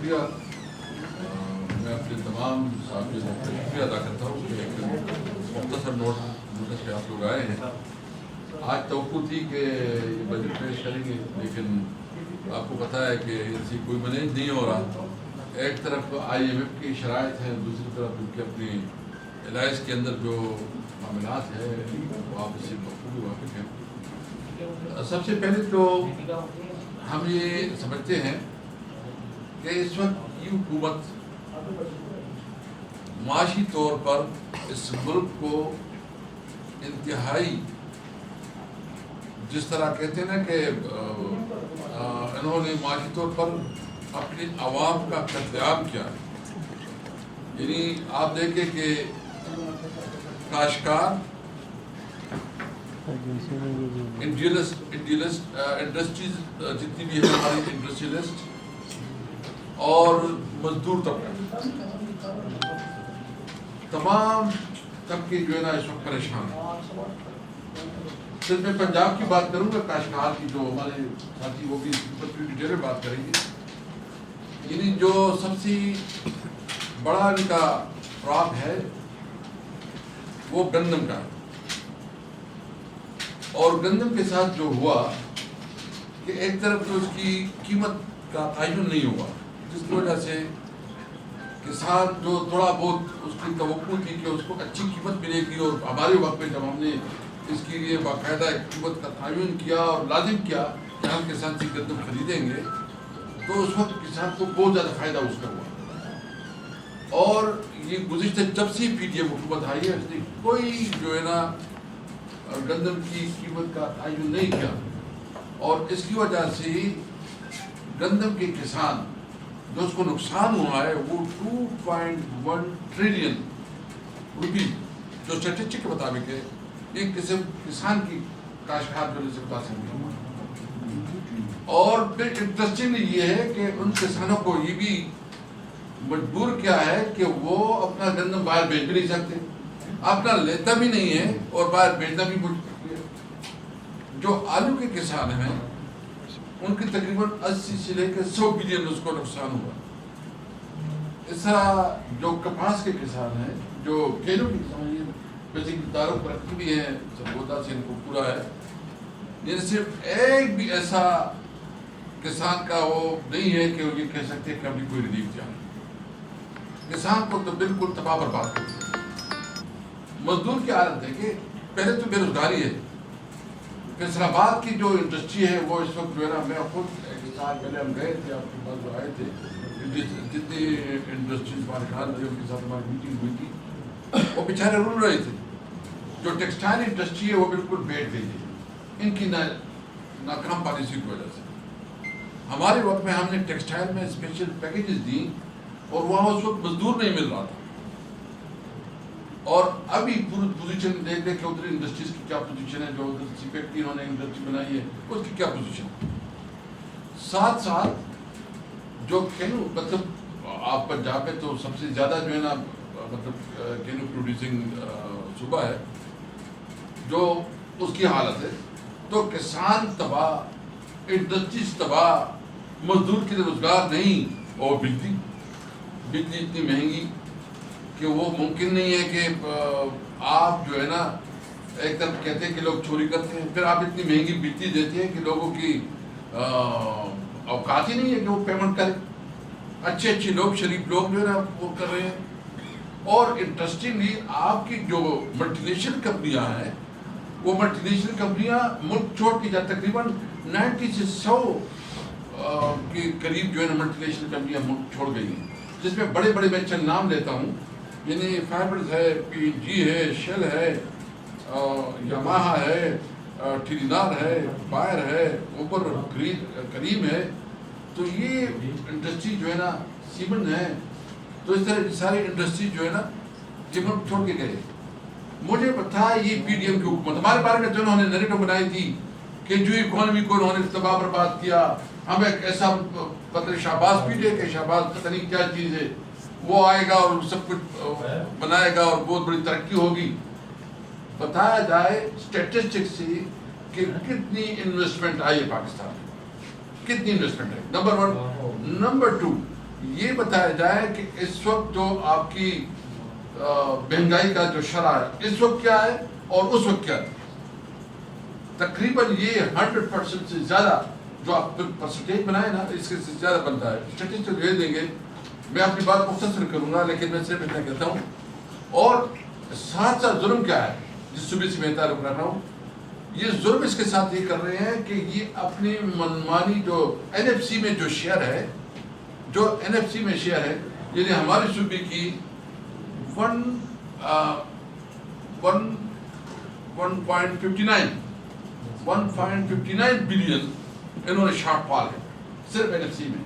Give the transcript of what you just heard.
شکریہ. میں اپنے تمام ساتھیوں کا شکریہ ادا کرتا ہوں کہ ایک مختصر نوٹس پہ آپ لوگ آئے ہیں. آج توقع تھی کہ یہ بجٹ پیش کریں گے، لیکن آپ کو پتہ ہے کہ ایسی کوئی مینیج نہیں ہو رہا. ایک طرف IMF کی شرائط ہیں، دوسری طرف ان کے اپنی الائنس کے اندر جو معاملات ہیں وہ آپ اس سے بخوبی واقف ہیں. سب سے پہلے تو ہم یہ سمجھتے ہیں کہ اس وقت یہ حکومت معاشی طور پر اس ملک کو انتہائی، جس طرح کہتے ہیں نا کہ انہوں نے معاشی طور پر اپنے عوام کا قتل عام کیا ہے. یعنی آپ دیکھیں کہ کاشتکار، انڈسٹریز جتنی بھی ہے ہماری انڈسٹریلسٹ اور مزدور طبقہ، تمام طبقے جو ہے نا اس وقت پریشان ہیں. صرف میں پنجاب کی بات کروں گا، کاشتکار کی جو ہمارے ساتھی وہ بھی ڈیٹیل میں بات کریں گے. یعنی جو سب سے بڑا ان کا کراپ ہے وہ گندم کا ہے، اور گندم کے ساتھ جو ہوا کہ ایک طرف تو اس کی قیمت کا تعین نہیں ہوا، جس کی وجہ سے کسان جو تھوڑا بہت اس کی توقع تھی کہ اس کو اچھی قیمت ملے گی، اور ہمارے وقت میں جب ہم نے اس کے لیے باقاعدہ ایک قیمت کا تعین کیا اور لازم کیا کہ ہم کسان سے گندم خریدیں گے، تو اس وقت کسان کو بہت زیادہ فائدہ اس کا ہوا. اور یہ گزشتہ جب سے PDM حکومت آئی ہے اس نے کوئی جو ہے نا گندم کی قیمت کا تعین نہیں کیا، اور اس کی وجہ سے گندم کے کسان جو اس کو نقصان ہوا ہے وہ 2.1 ٹریلین روپی جو اسٹیٹسٹک کے مطابق ہے. ایک قسم کسان کی کاشتکار جو سے متاثر ہوئی. اور پھر انٹرسٹنگ یہ ہے کہ ان کسانوں کو یہ بھی مجبور کیا ہے کہ وہ اپنا گندم باہر بیچ بھی نہیں سکتے، اپنا لیتا بھی نہیں ہے اور باہر بیچنا بھی مشکل ہے. جو آلو کے کسان ہیں ان کی تقریباً 80 سے لے کے 100 بلین اس کو نقصان ہوا. اس طرح جو کپاس کے کسان ہیں، جو کیلوں کے کسان ہیں، بیسک داروں پر رکھی بھی ہیں، سرگودا سے ان کو پورا ہے. یہ صرف ایک بھی ایسا کسان کا وہ نہیں ہے کہ یہ کہہ سکتے کہ ہم نے کوئی ریلیف دیا. کسان کو تو بالکل تباہ برباد کر دیا. مزدور کی حالت دیکھیں، پہلے تو بے روزگاری ہے. فیصل آباد کی جو انڈسٹری ہے وہ اس وقت جو ہے نا، میں خود ایک سال پہلے ہم گئے تھے، آپ کے پاس جو آئے تھے، جتنی انڈسٹریز مالکان تھے ان کے ساتھ ہماری میٹنگ ہوئی تھی، وہ بیچارے رول رہے تھے. جو ٹیکسٹائل انڈسٹری ہے وہ بالکل بیٹھ گئی ہے ان کی ناکام پالیسی کی وجہ سے. ہمارے وقت میں ہم نے ٹیکسٹائل میں اسپیشل پیکیجز دی اور وہاں اس وقت مزدور نہیں مل رہا تھا. اور ابھی پوری پوزیشن دیکھ لیں کہ ادھر انڈسٹریز کی کیا پوزیشن ہے، جو ادھر CPEC کی انہوں نے انڈسٹری بنائی ہے اس کی کیا پوزیشن ہے. ساتھ ساتھ جو کینو، مطلب آپ پنجاب میں تو سب سے زیادہ جو ہے نا مطلب کینو پروڈیوسنگ صوبہ ہے، جو اس کی حالت ہے. تو کسان تباہ، انڈسٹریز تباہ، مزدور کے لیے روزگار نہیں، اور بجلی اتنی مہنگی کہ وہ ممکن نہیں ہے کہ آپ جو ہے نا ایک طرف کہتے ہیں کہ لوگ چوری کرتے ہیں، پھر آپ اتنی مہنگی بجلی دیتے ہیں کہ لوگوں کی اوقات ہی نہیں ہے کہ وہ پیمنٹ کریں. اچھے لوگ، شریف لوگ جو ہے نا وہ کر رہے ہیں. اور انٹرسٹنگلی آپ کی جو ملٹی نیشنل کمپنیاں ہیں، وہ ملٹی نیشنل کمپنیاں ملک چھوڑ کے جا تقریباً 90 سے 100 کے قریب جو ہے نا ملٹی نیشنل کمپنیاں ملک چھوڑ گئی ہیں، جس میں بڑے میں چند نام لیتا ہوں. یعنی فائبرز ہے، PNG ہے، شیل ہے، یاماہا ہے، ٹیلینار ہے، بائر ہے، اوبر کریم ہے. تو یہ انڈسٹری جو ہے نا، سیمن ہے. تو اس طرح ساری انڈسٹری جو ہے نا یہ ملک چھوڑ کے گئے. مجھے پتا یہ PDM کی حکومت ہمارے بارے میں جو انہوں نے نیریٹو بنائی تھی کہ جو اکانومی کو انہوں نے تباہ برباد کیا، ہم ایک ایسا مطلب شہباز پیٹے کہ شہباز پتہ نہیں کیا چیز ہے، وہ آئے گا اور سب کچھ بنائے گا اور بہت بڑی ترقی ہوگی. بتایا جائے اسٹیٹسٹکس سے کہ کتنی انویسٹمنٹ آئی ہے پاکستان میں، کتنی انویسٹمنٹ ہے. نمبر 1. نمبر 2، یہ بتایا جائے کہ اس وقت جو آپ کی مہنگائی کا جو شرح ہے اس وقت کیا ہے اور اس وقت کیا تھا. تقریباً یہ 100% سے زیادہ جو آپ پرسنٹیج بنائے نا اس کے سے زیادہ بنتا ہے. اسٹیٹسٹک دے دیں گے, میں اپنی بات مختصر کروں گا لیکن میں صرف اتنا کہتا ہوں. اور ساتھ ساتھ ظلم کیا ہے جس صوبے سے میں تعلق رکھ رہا ہوں, یہ ظلم اس کے ساتھ یہ کر رہے ہیں کہ یہ اپنی منمانی جو NFC میں جو شیئر ہے, جو NFC میں شیئر ہے, یعنی ہماری صوبے کی 1.59 بلین انہوں نے شارٹ فال ہے صرف NFC میں.